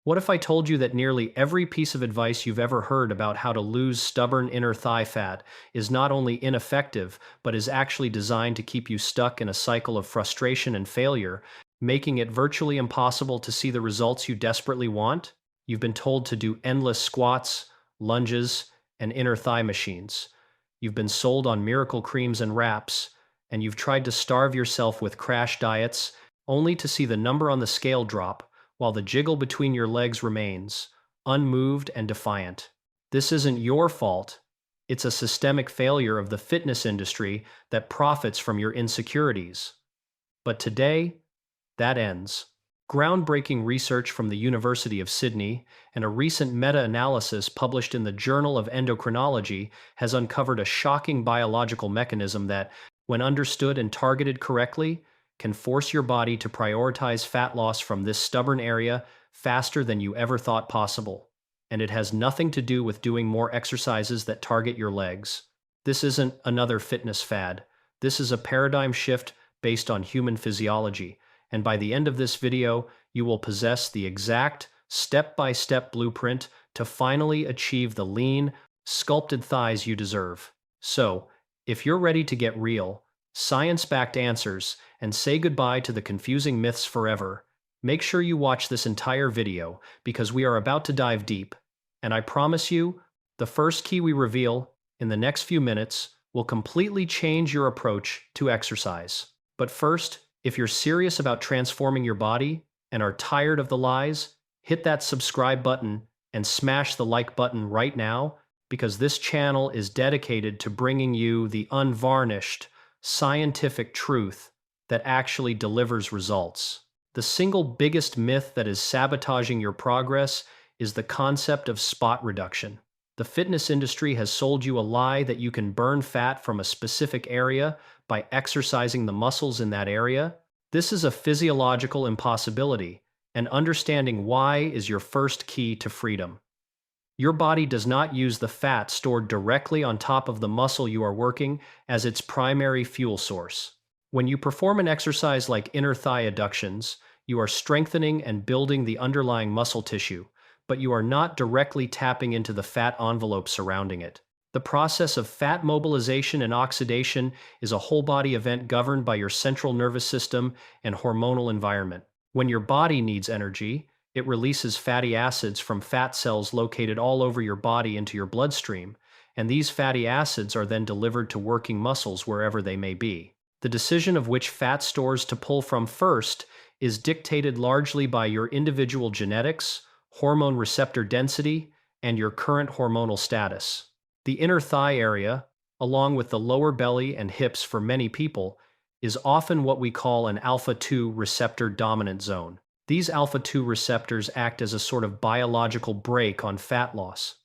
What if I told you that nearly every piece of advice you've ever heard about how to lose stubborn inner thigh fat is not only ineffective, but is actually designed to keep you stuck in a cycle of frustration and failure, making it virtually impossible to see the results you desperately want? You've been told to do endless squats, lunges, and inner thigh machines. You've been sold on miracle creams and wraps, and you've tried to starve yourself with crash diets, only to see the number on the scale drop while the jiggle between your legs remains, unmoved and defiant. This isn't your fault. It's a systemic failure of the fitness industry that profits from your insecurities. But today, that ends. Groundbreaking research from the University of Sydney and a recent meta-analysis published in the Journal of Endocrinology has uncovered a shocking biological mechanism that, when understood and targeted correctly, can force your body to prioritize fat loss from this stubborn area faster than you ever thought possible. And it has nothing to do with doing more exercises that target your legs. This isn't another fitness fad. This is a paradigm shift based on human physiology. And by the end of this video, you will possess the exact step-by-step blueprint to finally achieve the lean, sculpted thighs you deserve. So, if you're ready to get real, science-backed answers, and say goodbye to the confusing myths forever, make sure you watch this entire video because we are about to dive deep. And I promise you, the first key we reveal in the next few minutes will completely change your approach to exercise. But first, if you're serious about transforming your body and are tired of the lies, hit that subscribe button and smash the like button right now, because this channel is dedicated to bringing you the unvarnished, scientific truth that actually delivers results. The single biggest myth that is sabotaging your progress is the concept of spot reduction. The fitness industry has sold you a lie that you can burn fat from a specific area by exercising the muscles in that area. This is a physiological impossibility, and understanding why is your first key to freedom. Your body does not use the fat stored directly on top of the muscle you are working as its primary fuel source. When you perform an exercise like inner thigh adductions, you are strengthening and building the underlying muscle tissue, but you are not directly tapping into the fat envelope surrounding it. The process of fat mobilization and oxidation is a whole-body event governed by your central nervous system and hormonal environment. When your body needs energy, it releases fatty acids from fat cells located all over your body into your bloodstream, and these fatty acids are then delivered to working muscles wherever they may be. The decision of which fat stores to pull from first is dictated largely by your individual genetics, hormone receptor density, and your current hormonal status. The inner thigh area, along with the lower belly and hips for many people, is often what we call an alpha-2 receptor dominant zone. These alpha-2 receptors act as a sort of biological brake on fat loss.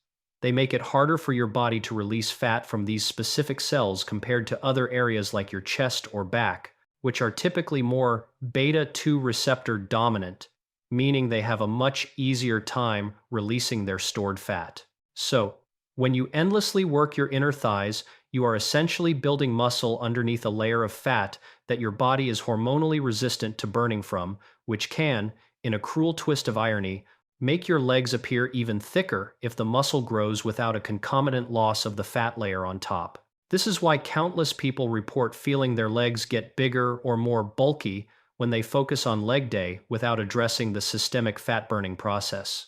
They make it harder for your body to release fat from these specific cells compared to other areas like your chest or back, which are typically more beta-2 receptor dominant, meaning they have a much easier time releasing their stored fat. So, when you endlessly work your inner thighs, you are essentially building muscle underneath a layer of fat that your body is hormonally resistant to burning from, which can, in a cruel twist of irony, make your legs appear even thicker if the muscle grows without a concomitant loss of the fat layer on top. This is why countless people report feeling their legs get bigger or more bulky when they focus on leg day without addressing the systemic fat-burning process.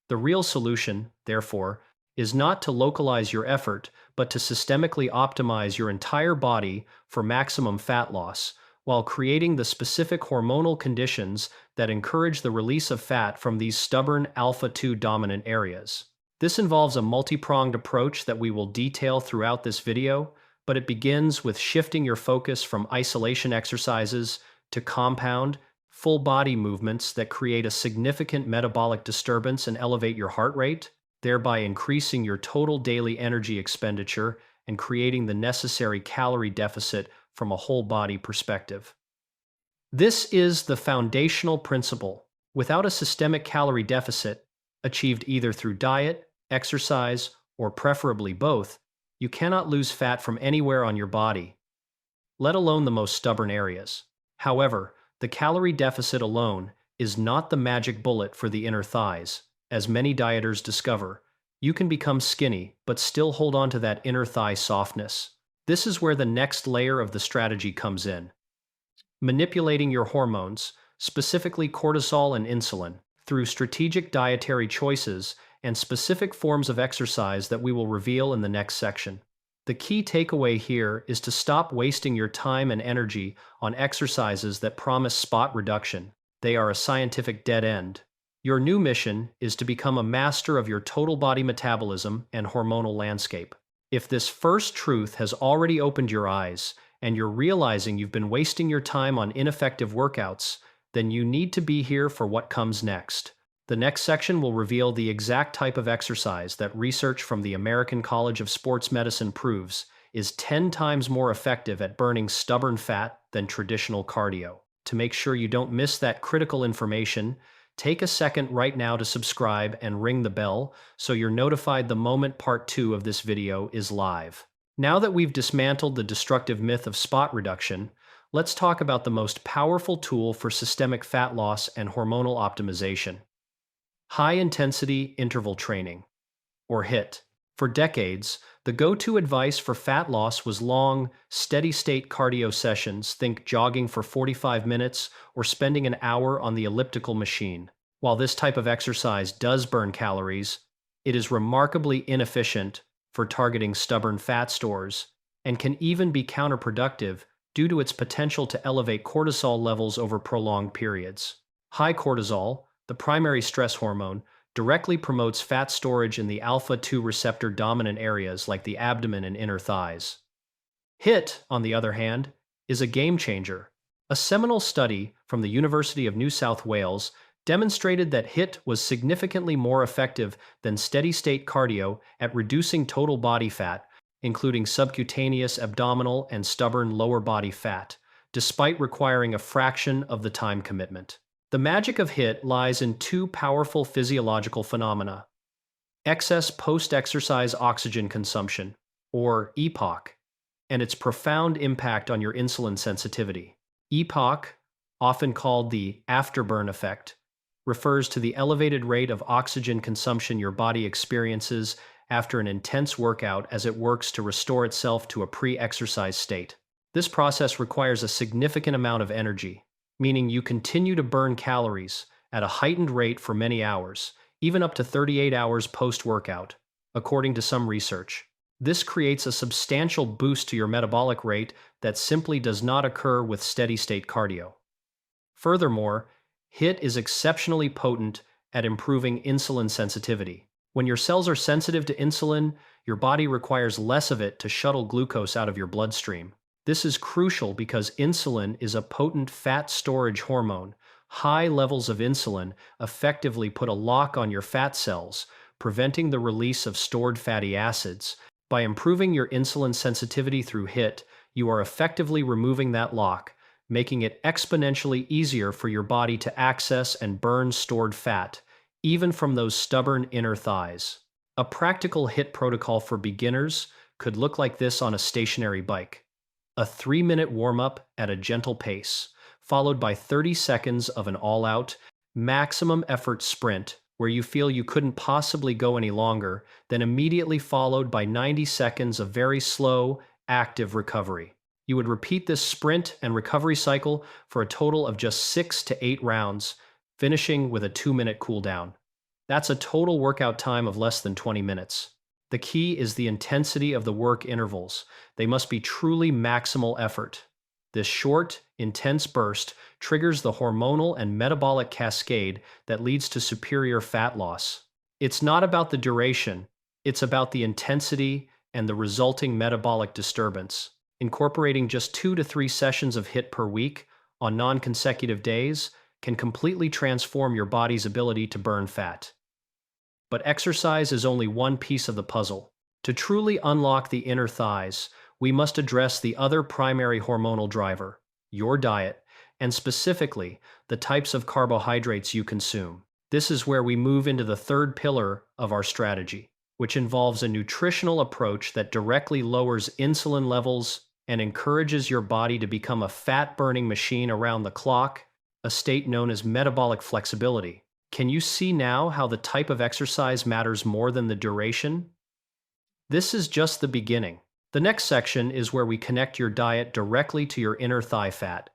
The real solution, therefore, is not to localize your effort, but to systemically optimize your entire body for maximum fat loss, while creating the specific hormonal conditions that encourage the release of fat from these stubborn alpha-2 dominant areas. This involves a multi-pronged approach that we will detail throughout this video, but it begins with shifting your focus from isolation exercises to compound, full-body movements that create a significant metabolic disturbance and elevate your heart rate, thereby increasing your total daily energy expenditure and creating the necessary calorie deficit from a whole-body perspective. This is the foundational principle. Without a systemic calorie deficit, achieved either through diet, exercise, or preferably both, you cannot lose fat from anywhere on your body, let alone the most stubborn areas. However, the calorie deficit alone is not the magic bullet for the inner thighs. As many dieters discover, you can become skinny but still hold on to that inner thigh softness. This is where the next layer of the strategy comes in. Manipulating your hormones, specifically cortisol and insulin, through strategic dietary choices and specific forms of exercise that we will reveal in the next section. The key takeaway here is to stop wasting your time and energy on exercises that promise spot reduction. They are a scientific dead end. Your new mission is to become a master of your total body metabolism and hormonal landscape. If this first truth has already opened your eyes, and you're realizing you've been wasting your time on ineffective workouts, then you need to be here for what comes next. The next section will reveal the exact type of exercise that research from the American College of Sports Medicine proves is 10 times more effective at burning stubborn fat than traditional cardio. To make sure you don't miss that critical information, take a second right now to subscribe and ring the bell so you're notified the moment part 2 of this video is live. Now that we've dismantled the destructive myth of spot reduction, let's talk about the most powerful tool for systemic fat loss and hormonal optimization: high-intensity interval training, or HIIT. For decades, the go-to advice for fat loss was long, steady-state cardio sessions, think jogging for 45 minutes or spending an hour on the elliptical machine. While this type of exercise does burn calories, it is remarkably inefficient for targeting stubborn fat stores and can even be counterproductive due to its potential to elevate cortisol levels over prolonged periods. High cortisol, the primary stress hormone, directly promotes fat storage in the alpha-2 receptor dominant areas like the abdomen and inner thighs. HIIT, on the other hand, is a game changer. A seminal study from the University of New South Wales demonstrated that HIIT was significantly more effective than steady-state cardio at reducing total body fat, including subcutaneous abdominal and stubborn lower body fat, despite requiring a fraction of the time commitment. The magic of HIIT lies in two powerful physiological phenomena: excess post-exercise oxygen consumption, or EPOC, and its profound impact on your insulin sensitivity. EPOC, often called the afterburn effect, refers to the elevated rate of oxygen consumption your body experiences after an intense workout as it works to restore itself to a pre-exercise state. This process requires a significant amount of energy, meaning you continue to burn calories at a heightened rate for many hours, even up to 38 hours post-workout, according to some research. This creates a substantial boost to your metabolic rate that simply does not occur with steady-state cardio. Furthermore, HIIT is exceptionally potent at improving insulin sensitivity. When your cells are sensitive to insulin, your body requires less of it to shuttle glucose out of your bloodstream. This is crucial because insulin is a potent fat storage hormone. High levels of insulin effectively put a lock on your fat cells, preventing the release of stored fatty acids. By improving your insulin sensitivity through HIIT, you are effectively removing that lock, making it exponentially easier for your body to access and burn stored fat, even from those stubborn inner thighs. A practical HIIT protocol for beginners could look like this on a stationary bike: a 3-minute warm-up at a gentle pace, followed by 30 seconds of an all-out, maximum effort sprint where you feel you couldn't possibly go any longer, then immediately followed by 90 seconds of very slow, active recovery. You would repeat this sprint and recovery cycle for a total of just 6 to 8 rounds, finishing with a 2-minute cooldown. That's a total workout time of less than 20 minutes. The key is the intensity of the work intervals. They must be truly maximal effort. This short, intense burst triggers the hormonal and metabolic cascade that leads to superior fat loss. It's not about the duration, it's about the intensity and the resulting metabolic disturbance. Incorporating just 2 to 3 sessions of HIIT per week on non-consecutive days can completely transform your body's ability to burn fat. But exercise is only one piece of the puzzle. To truly unlock the inner thighs, we must address the other primary hormonal driver: your diet, and specifically, the types of carbohydrates you consume. This is where we move into the third pillar of our strategy, which involves a nutritional approach that directly lowers insulin levels and encourages your body to become a fat-burning machine around the clock a state known as metabolic flexibility. Can you see now how the type of exercise matters more than the duration? This is just the beginning. The next section is where we connect your diet directly to your inner thigh fat.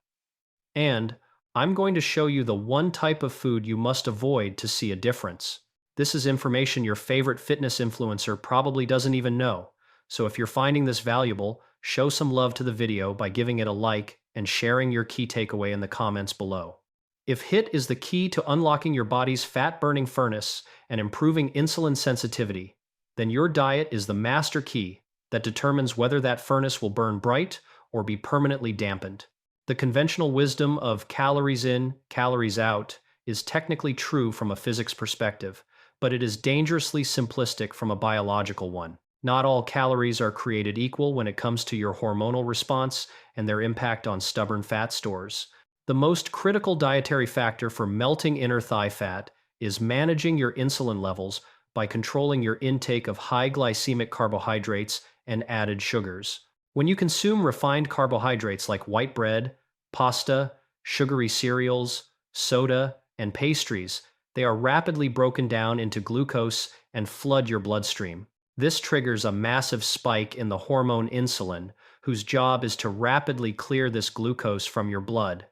And I'm going to show you the one type of food you must avoid to see a difference. This is information your favorite fitness influencer probably doesn't even know. So if you're finding this valuable, show some love to the video by giving it a like and sharing your key takeaway in the comments below. If HIIT is the key to unlocking your body's fat-burning furnace and improving insulin sensitivity, then your diet is the master key that determines whether that furnace will burn bright or be permanently dampened. The conventional wisdom of calories in, calories out is technically true from a physics perspective, but it is dangerously simplistic from a biological one. Not all calories are created equal when it comes to your hormonal response and their impact on stubborn fat stores. The most critical dietary factor for melting inner thigh fat is managing your insulin levels by controlling your intake of high glycemic carbohydrates and added sugars. When you consume refined carbohydrates like white bread, pasta, sugary cereals, soda, and pastries, they are rapidly broken down into glucose and flood your bloodstream. This triggers a massive spike in the hormone insulin, whose job is to rapidly clear this glucose from your blood.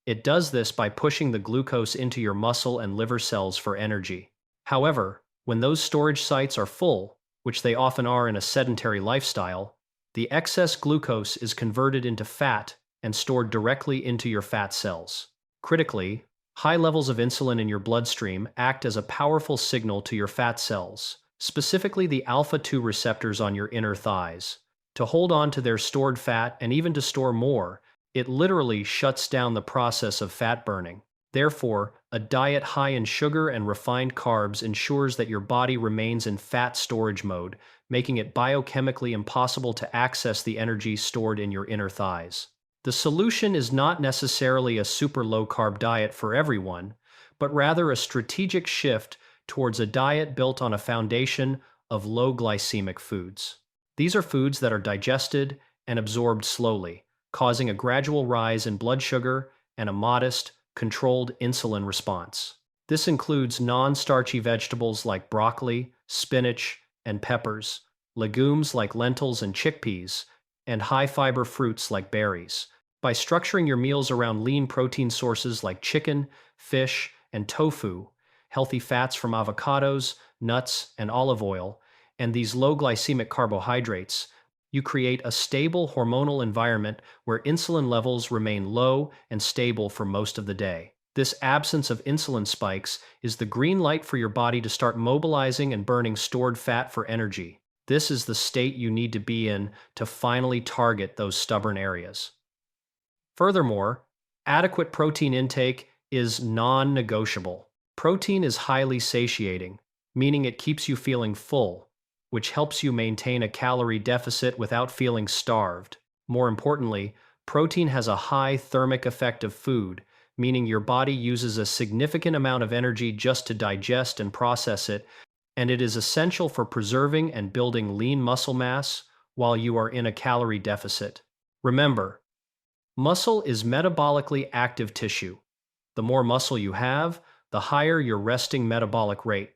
It does this by pushing the glucose into your muscle and liver cells for energy. However, when those storage sites are full, which they often are in a sedentary lifestyle, the excess glucose is converted into fat and stored directly into your fat cells. Critically, high levels of insulin in your bloodstream act as a powerful signal to your fat cells, specifically the alpha-2 receptors on your inner thighs, to hold on to their stored fat and even to store more. It literally shuts down the process of fat burning. Therefore, a diet high in sugar and refined carbs ensures that your body remains in fat storage mode, making it biochemically impossible to access the energy stored in your inner thighs. The solution is not necessarily a super low-carb diet for everyone, but rather a strategic shift towards a diet built on a foundation of low glycemic foods. These are foods that are digested and absorbed slowly, causing a gradual rise in blood sugar and a modest, controlled insulin response. This includes non-starchy vegetables like broccoli, spinach, and peppers, legumes like lentils and chickpeas, and high-fiber fruits like berries. By structuring your meals around lean protein sources like chicken, fish, and tofu, healthy fats from avocados, nuts, and olive oil, and these low glycemic carbohydrates, you create a stable hormonal environment where insulin levels remain low and stable for most of the day. This absence of insulin spikes is the green light for your body to start mobilizing and burning stored fat for energy. This is the state you need to be in to finally target those stubborn areas. Furthermore, adequate protein intake is non-negotiable. Protein is highly satiating, meaning it keeps you feeling full, which helps you maintain a calorie deficit without feeling starved. More importantly, protein has a high thermic effect of food, meaning your body uses a significant amount of energy just to digest and process it, and it is essential for preserving and building lean muscle mass while you are in a calorie deficit. Remember, muscle is metabolically active tissue. The more muscle you have, the higher your resting metabolic rate,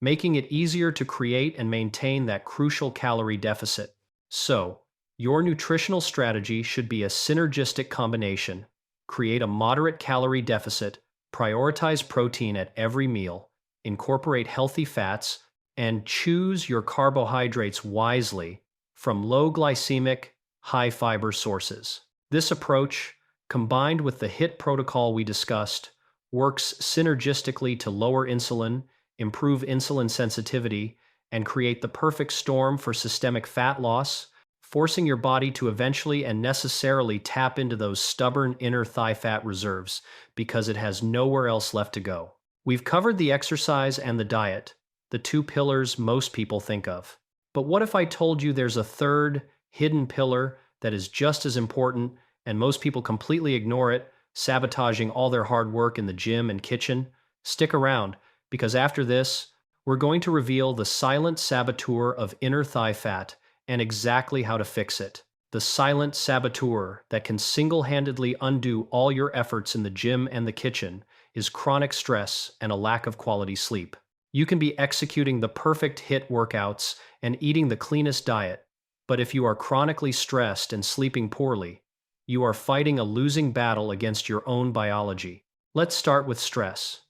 making it easier to create and maintain that crucial calorie deficit. So, your nutritional strategy should be a synergistic combination. Create a moderate calorie deficit, prioritize protein at every meal, incorporate healthy fats, and choose your carbohydrates wisely from low glycemic, high fiber sources. This approach, combined with the HIIT protocol we discussed, works synergistically to lower insulin, improve insulin sensitivity, and create the perfect storm for systemic fat loss, forcing your body to eventually and necessarily tap into those stubborn inner thigh fat reserves because it has nowhere else left to go. We've covered the exercise and the diet, the two pillars most people think of. But what if I told you there's a third, hidden pillar that is just as important and most people completely ignore it, sabotaging all their hard work in the gym and kitchen? Stick around, because after this, we're going to reveal the silent saboteur of inner thigh fat and exactly how to fix it. the silent saboteur that can single-handedly undo all your efforts in the gym and the kitchen, is chronic stress and a lack of quality sleep. You can be executing the perfect HIIT workouts and eating the cleanest diet, but if you are chronically stressed and sleeping poorly, you are fighting a losing battle against your own biology. Let's start with stress.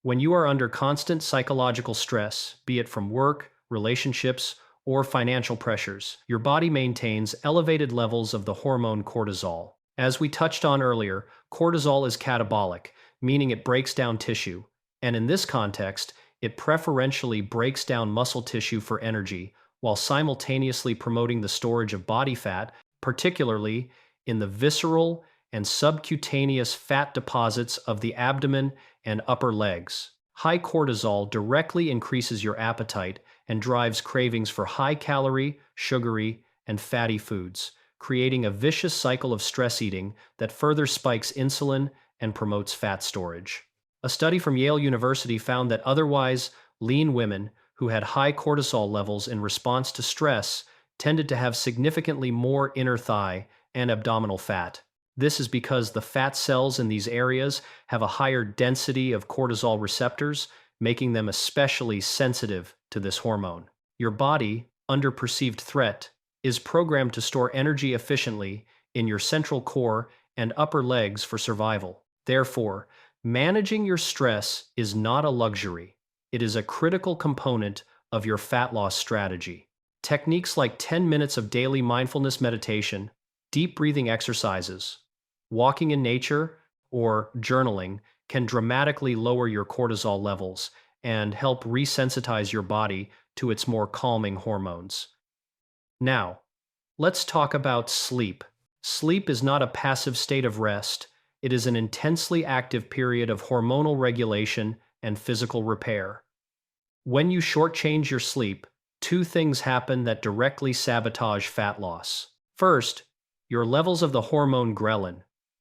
When you are under constant psychological stress, be it from work, relationships, or financial pressures, your body maintains elevated levels of the hormone cortisol. As we touched on earlier, cortisol is catabolic, meaning it breaks down tissue, and in this context, it preferentially breaks down muscle tissue for energy, while simultaneously promoting the storage of body fat, particularly in the visceral and subcutaneous fat deposits of the abdomen and upper legs. High cortisol directly increases your appetite and drives cravings for high-calorie, sugary, and fatty foods, creating a vicious cycle of stress eating that further spikes insulin and promotes fat storage. A study from Yale University found that otherwise lean women who had high cortisol levels in response to stress tended to have significantly more inner thigh and abdominal fat. This is because the fat cells in these areas have a higher density of cortisol receptors, making them especially sensitive to this hormone. Your body, under perceived threat, is programmed to store energy efficiently in your central core and upper legs for survival. Therefore, managing your stress is not a luxury. It is a critical component of your fat loss strategy. Techniques like 10 minutes of daily mindfulness meditation, deep breathing exercises, walking in nature, or journaling can dramatically lower your cortisol levels and help resensitize your body to its more calming hormones. Now, let's talk about sleep. Sleep is not a passive state of rest. It is an intensely active period of hormonal regulation and physical repair. When you shortchange your sleep, two things happen that directly sabotage fat loss. First, your levels of the hormone ghrelin,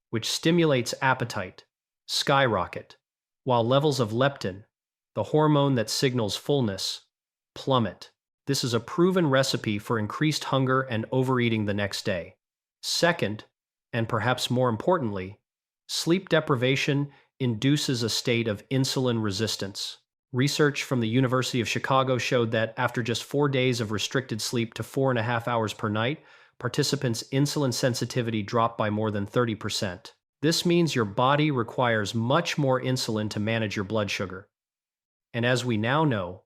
which stimulates appetite, skyrocket, while levels of leptin, the hormone that signals fullness, plummet. This is a proven recipe for increased hunger and overeating the next day. Second, and perhaps more importantly, sleep deprivation induces a state of insulin resistance. Research from the University of Chicago showed that after just 4 days of restricted sleep to 4.5 hours per night, participants' insulin sensitivity dropped by more than 30%. This means your body requires much more insulin to manage your blood sugar. And as we now know,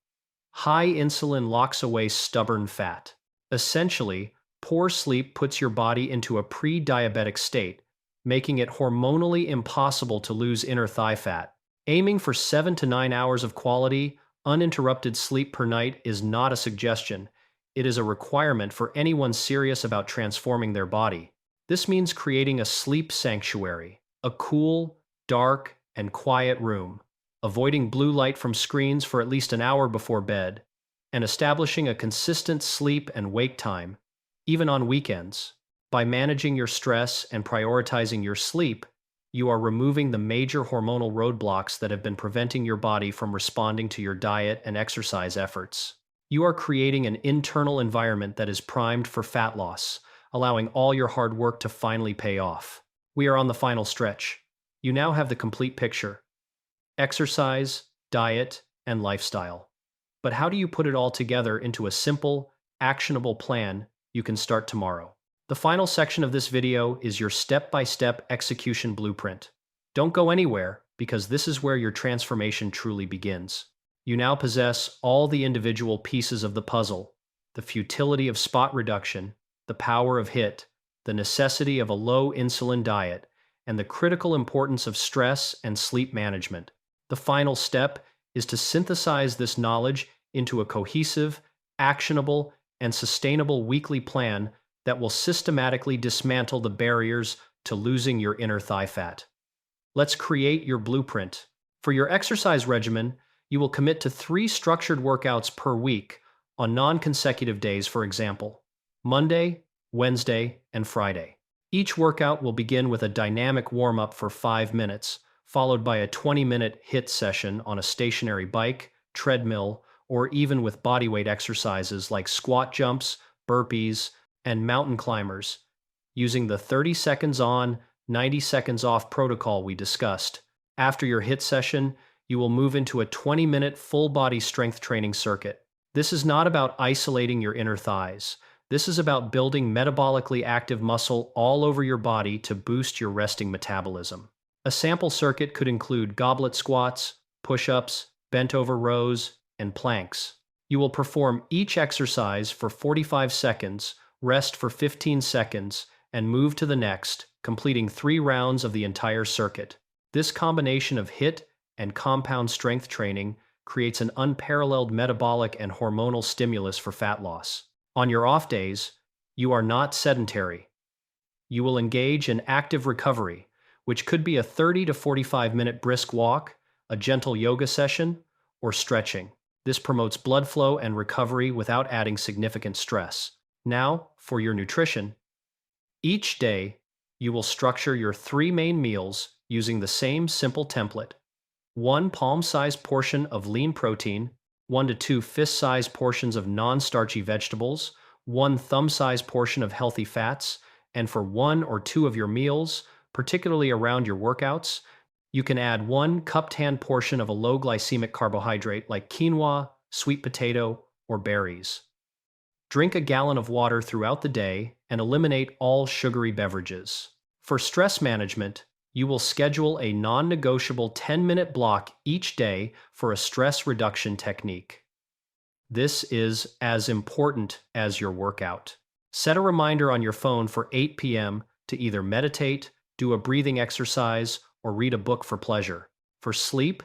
high insulin locks away stubborn fat. Essentially, poor sleep puts your body into a pre-diabetic state, making it hormonally impossible to lose inner thigh fat. Aiming for 7 to 9 hours of quality, uninterrupted sleep per night is not a suggestion. It is a requirement for anyone serious about transforming their body. This means creating a sleep sanctuary, a cool, dark, and quiet room, avoiding blue light from screens for at least an hour before bed, and establishing a consistent sleep and wake time, even on weekends. By managing your stress and prioritizing your sleep, you are removing the major hormonal roadblocks that have been preventing your body from responding to your diet and exercise efforts. You are creating an internal environment that is primed for fat loss, allowing all your hard work to finally pay off. We are on the final stretch. You now have the complete picture: exercise, diet, and lifestyle. But how do you put it all together into a simple, actionable plan you can start tomorrow? The final section of this video is your step-by-step execution blueprint. Don't go anywhere, because this is where your transformation truly begins. You now possess all the individual pieces of the puzzle: the futility of spot reduction, the power of HIIT, the necessity of a low insulin diet, and the critical importance of stress and sleep management. The final step is to synthesize this knowledge into a cohesive, actionable, and sustainable weekly plan that will systematically dismantle the barriers to losing your inner thigh fat. Let's create your blueprint. For your exercise regimen, you will commit to 3 structured workouts per week on non-consecutive days, for example, Monday, Wednesday, and Friday. Each workout will begin with a dynamic warm-up for 5 minutes, followed by a 20-minute HIIT session on a stationary bike, treadmill, or even with bodyweight exercises like squat jumps, burpees, and mountain climbers using the 30 seconds on, 90 seconds off protocol we discussed. After your HIIT session, you will move into a 20-minute full-body strength training circuit. This is not about isolating your inner thighs. This is about building metabolically active muscle all over your body to boost your resting metabolism. A sample circuit could include goblet squats, push-ups, bent-over rows, and planks. You will perform each exercise for 45 seconds, rest for 15 seconds, and move to the next, completing 3 rounds of the entire circuit. This combination of HIIT and compound strength training creates an unparalleled metabolic and hormonal stimulus for fat loss. On your off days, you are not sedentary. You will engage in active recovery, which could be a 30 to 45-minute brisk walk, a gentle yoga session, or stretching. This promotes blood flow and recovery without adding significant stress. Now, for your nutrition. Each day, you will structure your 3 main meals using the same simple template. 1 palm-sized portion of lean protein, 1 to 2 fist-sized portions of non-starchy vegetables, 1 thumb-sized portion of healthy fats, and for 1 or 2 of your meals, particularly around your workouts, you can add 1 cupped hand portion of a low glycemic carbohydrate like quinoa, sweet potato, or berries. Drink a gallon of water throughout the day and eliminate all sugary beverages. For stress management, you will schedule a non-negotiable 10-minute block each day for a stress reduction technique. This is as important as your workout. Set a reminder on your phone for 8 p.m. to either meditate, do a breathing exercise, or read a book for pleasure. For sleep,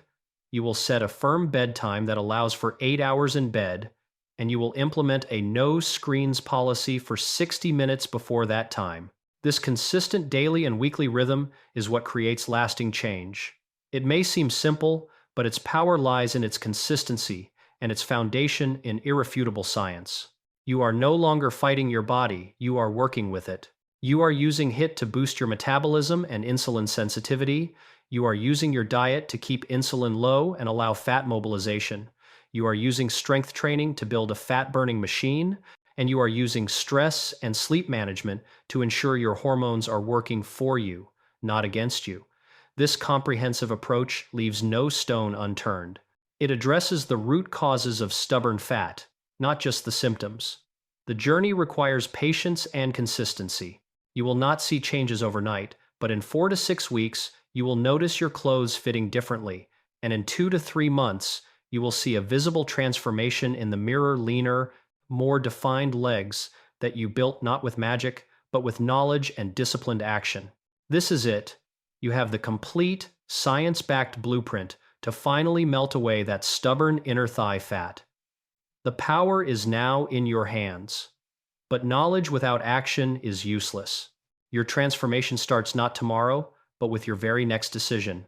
you will set a firm bedtime that allows for 8 hours in bed, and you will implement a no screens policy for 60 minutes before that time. This consistent daily and weekly rhythm is what creates lasting change. It may seem simple, but its power lies in its consistency and its foundation in irrefutable science. You are no longer fighting your body, you are working with it. You are using HIIT to boost your metabolism and insulin sensitivity. You are using your diet to keep insulin low and allow fat mobilization. You are using strength training to build a fat-burning machine, and you are using stress and sleep management to ensure your hormones are working for you, not against you. This comprehensive approach leaves no stone unturned. It addresses the root causes of stubborn fat, not just the symptoms. The journey requires patience and consistency. You will not see changes overnight, but in 4 to 6 weeks, you will notice your clothes fitting differently, and in 2 to 3 months, you will see a visible transformation in the mirror, leaner, more defined legs that you built not with magic, but with knowledge and disciplined action. This is it. You have the complete, science-backed blueprint to finally melt away that stubborn inner thigh fat. The power is now in your hands. But knowledge without action is useless. Your transformation starts not tomorrow, but with your very next decision.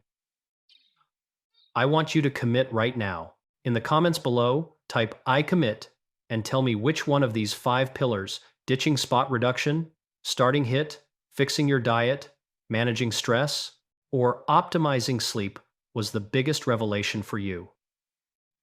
I want you to commit right now. In the comments below, type "I commit" and tell me which one of these 5 pillars, ditching spot reduction, starting HIIT, fixing your diet, managing stress, or optimizing sleep, was the biggest revelation for you.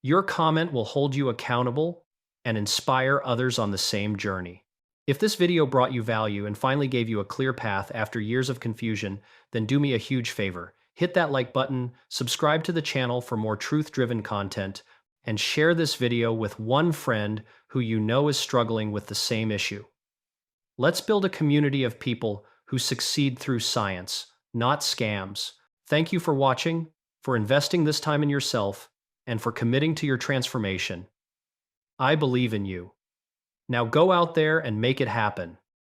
Your comment will hold you accountable and inspire others on the same journey. If this video brought you value and finally gave you a clear path after years of confusion, then do me a huge favor. Hit that like button, subscribe to the channel for more truth-driven content, and share this video with one friend who you know is struggling with the same issue. Let's build a community of people who succeed through science, not scams. Thank you for watching, for investing this time in yourself, and for committing to your transformation. I believe in you. Now go out there and make it happen.